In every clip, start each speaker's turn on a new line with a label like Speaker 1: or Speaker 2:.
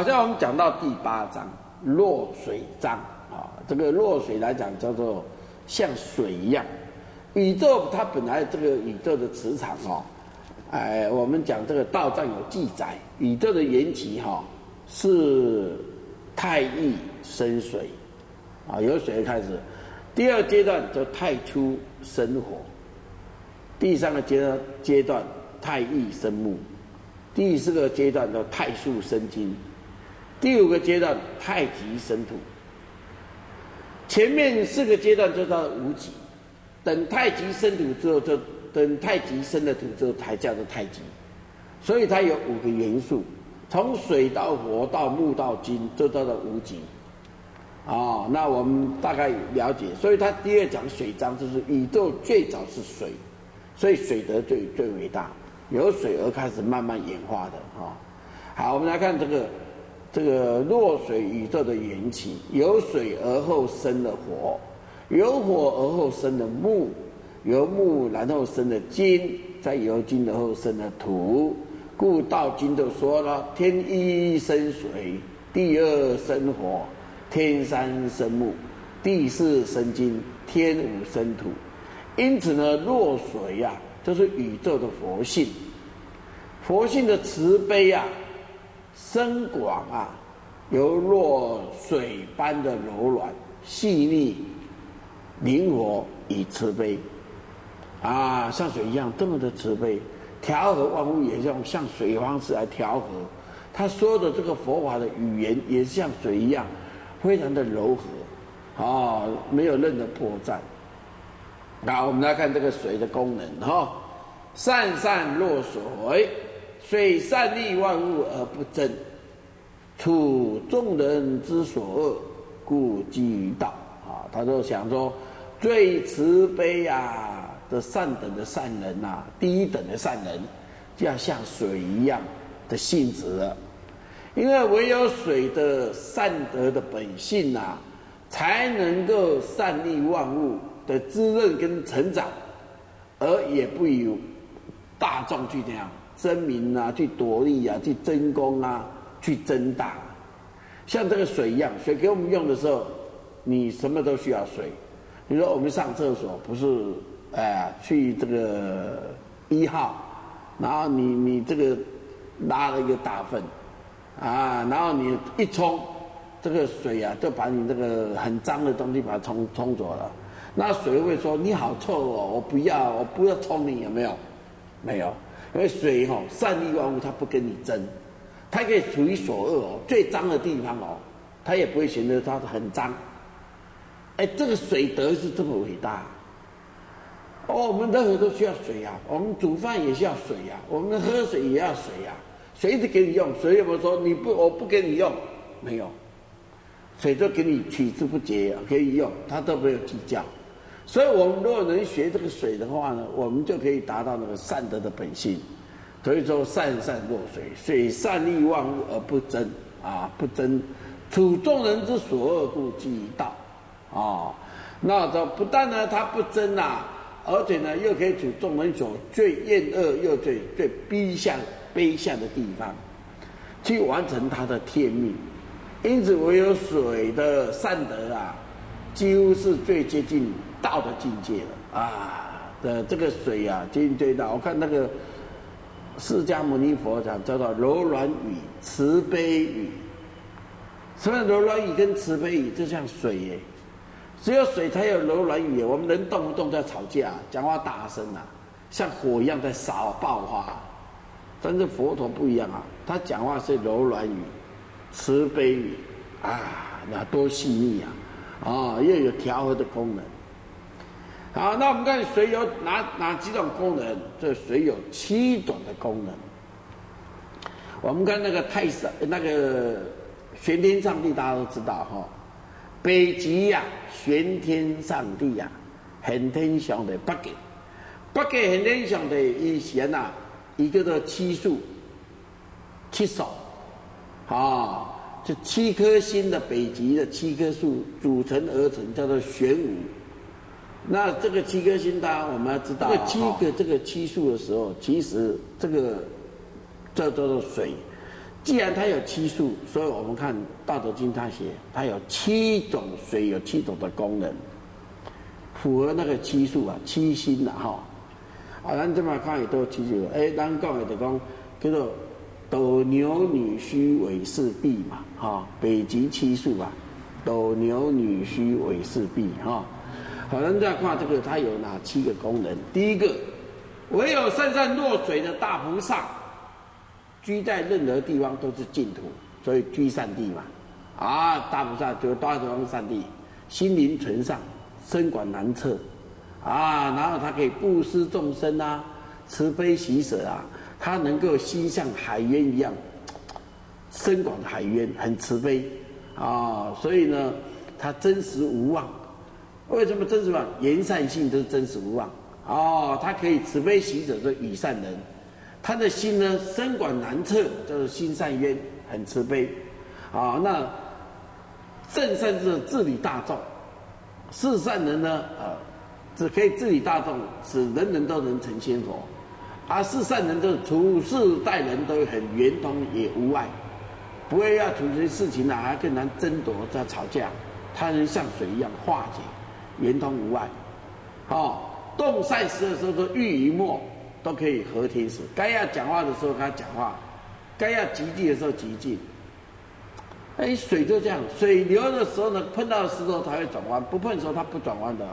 Speaker 1: 好像我们讲到第8章落水章啊，这个落水来讲叫做像水一样。宇宙它本来这个宇宙的磁场我们讲这个道藏有记载，宇宙的缘起是太液生水啊，由水开始。第2阶段就太初生火，第3个阶段太液生木，第4个阶段叫太素生金，第5个阶段太极生土。前面4个阶段就到无极，等太极生土之后，就等太极生了土之后才叫做太极。所以它有5个元素，从水到火到木到金，就到了无极。那我们大概了解，所以他第2讲水章，就是宇宙最早是水，所以水德最伟大，由水而开始慢慢演化的好，我们来看这个落水宇宙的缘起，由水而后生了火，由火而后生了木，由木然后生了金，再由金而后生了土。故道经就说了：天一生水，第2生火，天3生木，第4生金，天5生土。因此呢，落水就是宇宙的佛性。佛性的慈悲深广由落水般的柔软、细腻、灵活与慈悲像水一样这么的慈悲，调和万物也像水方式来调和。他说的这个佛法的语言也像水一样，非常的柔和没有任何破绽。好，我们来看这个水的功能善善若水，水善利万物而不争，处众人之所恶，故几于道他就想说，最慈悲的善等的善人第1等的善人，就要像水一样的性质了。因为唯有水的善德的本性才能够善利万物的滋润跟成长，而也不由大众去这样争名去夺利去争功去争大。像这个水一样，水给我们用的时候，你什么都需要水。比如说我们上厕所不是去这个1号，然后你这个拉了一个大粪然后你一冲，这个水就把你这个很脏的东西把它冲走了。那水会说你好臭我不要冲你，有没有？没有，因为水善利万物，它不跟你争，它可以处于所恶最脏的地方它也不会显得它很脏。这个水德是这么伟大我们任何都需要水我们煮饭也需要水我们喝水也要水水一直给你用，水有没有说我不给你用？没有，水都给你取之不竭，可以用，它都没有计较。所以我们如果能学这个水的话呢，我们就可以达到那个善德的本性。所以说善善若水，水善利万物而不争不争，处众人之所恶，故几于道那这不但呢它不争而且呢又可以处众人所最厌恶又最卑下的地方，去完成它的天命。因此唯有水的善德几乎是最接近道的境界了这个水接近最大。我看那个释迦牟尼佛讲叫做柔软语、慈悲语。什么柔软语跟慈悲语？就像水只有水才有柔软语。我们人动不动在吵架，讲话大声像火一样在爆发。但是佛陀不一样他讲话是柔软语、慈悲语那多细腻又有调和的功能。好，那我们看水有哪几种功能？这水有7种的功能。我们看那个那个玄天上帝，大家都知道北极玄天上帝玄天上帝北极玄天上帝以前一个叫7宿7首这7颗星的北极的7棵树组成而成，叫做玄武。那这个7颗星，当然我们要知道这个7宿的时候，其实这个叫做水，既然它有七术，所以我们看《道德经》它写，它有7种水，有7种的功能，符合那个七术啊，七星啊哈。啊，咱这么看也都七术，咱讲的就讲叫做斗牛女须尾饰璧嘛，哈，北极七术啊，斗牛女须尾饰璧哈。好，咱再看这个，它有哪7个功能？第一个，唯有善善若水的大菩萨。居在任何地方都是净土，所以居善地嘛。啊，大菩萨就大地方善地，心灵纯上，深广难测。啊，然后他可以布施众生啊，慈悲喜舍啊，他能够心像海渊一样，深广的海渊，很慈悲啊。所以呢，他真实无妄。为什么真实无妄？言善性都是真实无妄。哦，他可以慈悲喜舍，是与善人。他的心呢，深广难测，就是心善渊，很慈悲，啊，那正善是治理大众，是善人呢，只可以治理大众，使人人都能成仙佛，而是善人就是处事待人都很圆通，也无碍，不会要处理事情还跟人争夺在吵架，他能像水一样化解，圆通无碍，动善时的时候都欲于默。都可以和天时，该要讲话的时候跟他讲话，该要极静的时候极静。水就这样，水流的时候呢，碰到石头才会转弯，不碰的时候它不转弯的。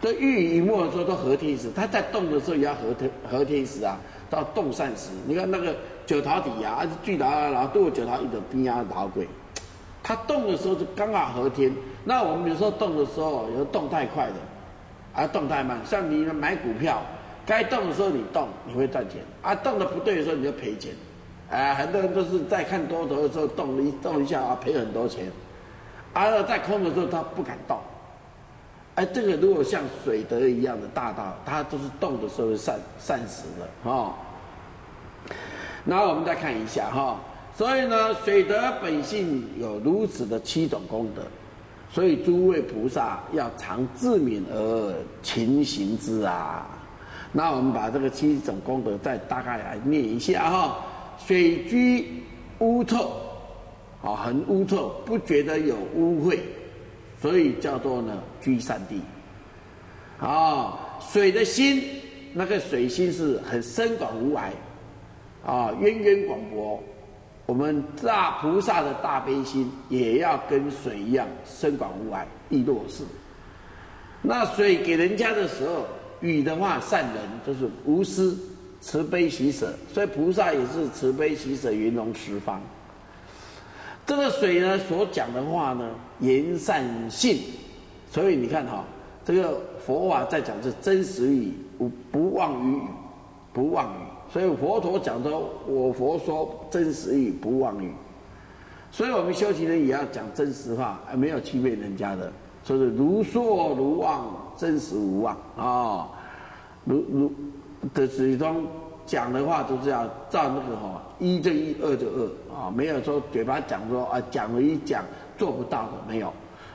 Speaker 1: 这欲于默的时候都和天时，它在动的时候也要和天时啊，到动善时。你看那个九桃底啊，巨桃啊，然后对九桃一的边啊老鬼，它动的时候就刚好和天。那我们有时候动的时候，有动太快的，动太慢，像你买股票。该动的时候你动，你会赚钱；动的不对的时候你就赔钱。很多人都是在看多头的时候动一下赔很多钱，在空的时候他不敢动。这个如果像水德一样的大道，它都是动的时候是善时的然后我们再看一下所以呢，水德本性有如此的7种功德，所以诸位菩萨要常自勉而勤行之啊。那我们把这个7种功德再大概来念一下水居污臭，很污臭，不觉得有污秽，所以叫做呢居善地。水的心，那个水心是很深广无碍，渊源广博。我们大菩萨的大悲心也要跟水一样深广无碍，亦若是。那水给人家的时候。雨的话，善人就是无私、慈悲喜舍，所以菩萨也是慈悲喜舍，圆融十方。这个水呢，所讲的话呢，言善信，所以你看这个佛法在讲是真实语，不妄于语，不妄语。所以佛陀讲说，我佛说真实语，不妄语。所以我们修行人也要讲真实话，没有欺骗人家的。所以如说如妄，真实无妄如的始终讲的话都是要照那个1就1，2就2没有说嘴巴讲说讲了一讲做不到的没有，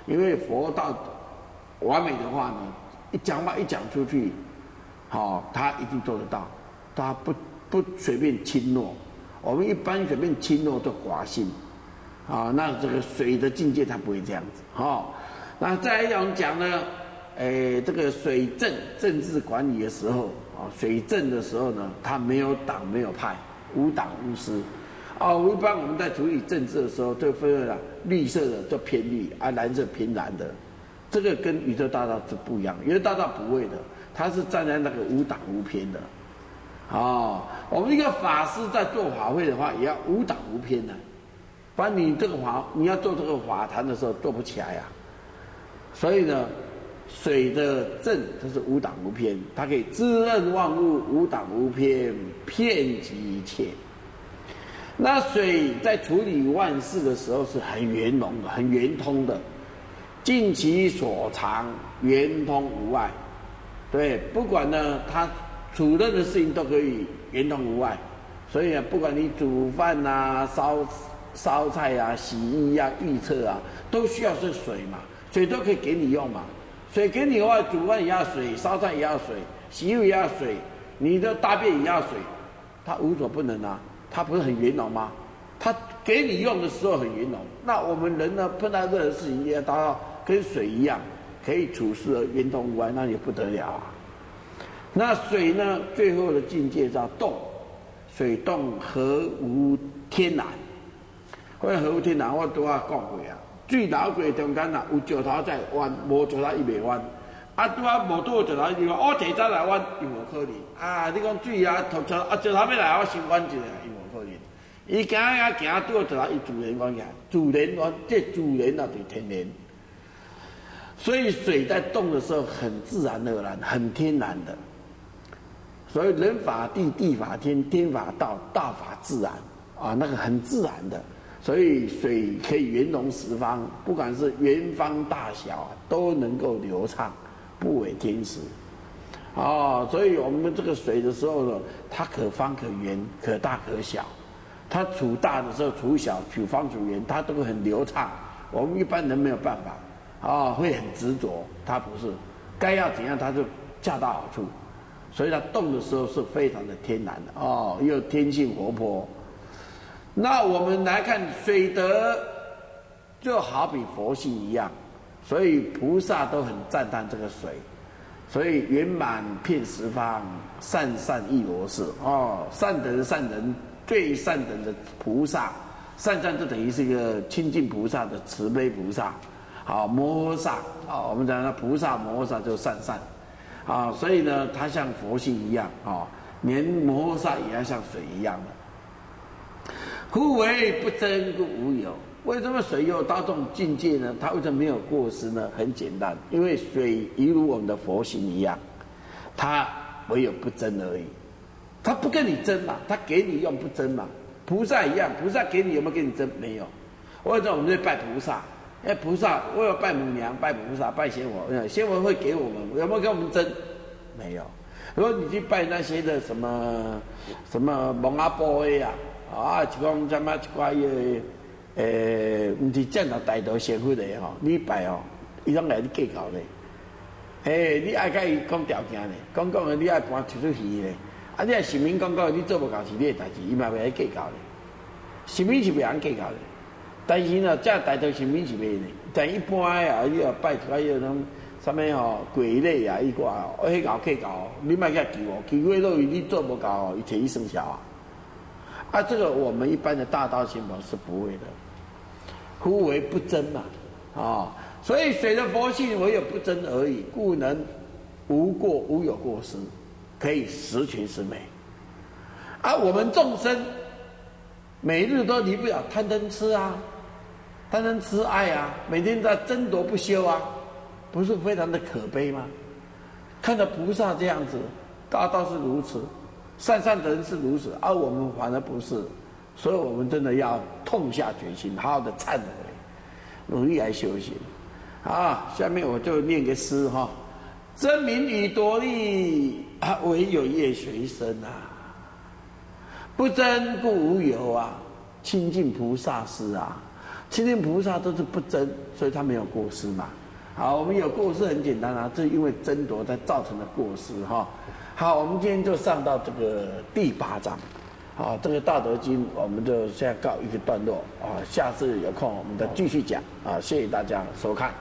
Speaker 1: 因为佛道完美的话呢，一讲话一讲出去，他一定做得到，他不随便轻诺。我们一般随便轻诺就寡信那这个水的境界他不会这样子那再来我们讲呢，这个水政治管理的时候水政的时候呢，它没有党没有派，无党无私一般我们在处理政治的时候，就分了绿色的就偏绿蓝色偏蓝的，这个跟宇宙大道是不一样的。宇宙大道不会的，它是站在那个无党无偏的我们一个法师在做法会的话，也要无党无偏的，不然你这个你要做这个法坛的时候做不起来所以呢，水的正就是无党无偏，它可以滋润万物，无党无偏，遍及一切。那水在处理万事的时候是很圆融的，很圆通的，尽其所长，圆通无碍。对，不管呢，它处任的事情都可以圆通无碍。所以不管你煮饭烧菜洗衣预测都需要是水嘛。水都可以给你用嘛，水给你的话，煮饭也要水，烧菜也要水，洗衣也要水，你的大便也要水，它无所不能它不是很圆融吗？它给你用的时候很圆融。那我们人呢，碰到任何事情也要达到跟水一样，可以处事而圆融无碍，那也不得了啊。那水呢，最后的境界叫动，水动何无天然？或者何无天然？我都要讲过啊。水流过中间啊，有石头在弯，无石头伊袂弯。啊，拄啊无拄石头，伊讲我提早来弯，伊无可能。啊，你讲水啊，石头要来，我先弯一下，伊无可能。伊行拄石头，伊自然弯起来，自然弯，这自然啊，就是天然。所以水在动的时候，很自然而然，很天然的。所以人法地，地法天，天法道，道法自然啊，那个很自然的。所以水可以圆融十方，不管是圆方大小都能够流畅，不违天时。所以我们这个水的时候呢，它可方可圆，可大可小。它处大的时候，处小、处方、处圆，它都会很流畅。我们一般人没有办法，会很执着。它不是，该要怎样它就恰到好处。所以它动的时候是非常的天然的又天性活泼。那我们来看水德，就好比佛性一样，所以菩萨都很赞叹这个水，所以圆满遍十方，善善亦如是善等善人，最善等的菩萨，善善就等于是一个亲近菩萨的慈悲菩萨，摩诃萨我们讲的菩萨摩诃萨就是善善所以呢，它像佛性一样连摩诃萨也要像水一样的。夫为不争故无有。为什么水有到这种境界呢？它为什么没有过失呢？很简单，因为水一如我们的佛性一样，它唯有不争而已。它不跟你争嘛，它给你用不争嘛。菩萨一样，菩萨给你有没有跟你争？没有。为什么我们在拜菩萨？因为菩萨为了拜母娘、拜菩萨、拜仙佛，仙佛会给我们，有没有跟我们争？没有。如果你去拜那些的什么蒙阿波的就讲什么一寡不是正到大道社会的你拜伊拢来你计较咧。你爱甲伊讲条件咧，讲的你爱搬出去咧。你若神明讲你做不到是你的代志，伊嘛袂来计较咧。神明是袂晓计较咧，但是呢，这大道神明是袂咧。但一般你要拜一寡迄种什么鬼类伊寡迄搞计较，你莫甲求求落去你做不到伊摕伊生效这个我们一般的大道仙宝是不会的。夫为不争嘛，所以水的佛性唯有不争而已，故能无有过失，可以十全十美。我们众生每日都离不了贪嗔痴贪嗔痴爱每天在争夺不休不是非常的可悲吗？看到菩萨这样子，大道是如此。善善的人是如此，我们反而不是，所以我们真的要痛下决心，好好的忏悔，努力来修行。下面我就念个诗争名以夺利，唯有业随身不争故无有亲近菩萨是亲近菩萨都是不争，所以他没有过失嘛。我们有过失很简单这是因为争夺才造成的过失好，我们今天就上到这个第8章，这个《道德经》我们就现在告一个段落下次有空我们再继续讲谢谢大家收看。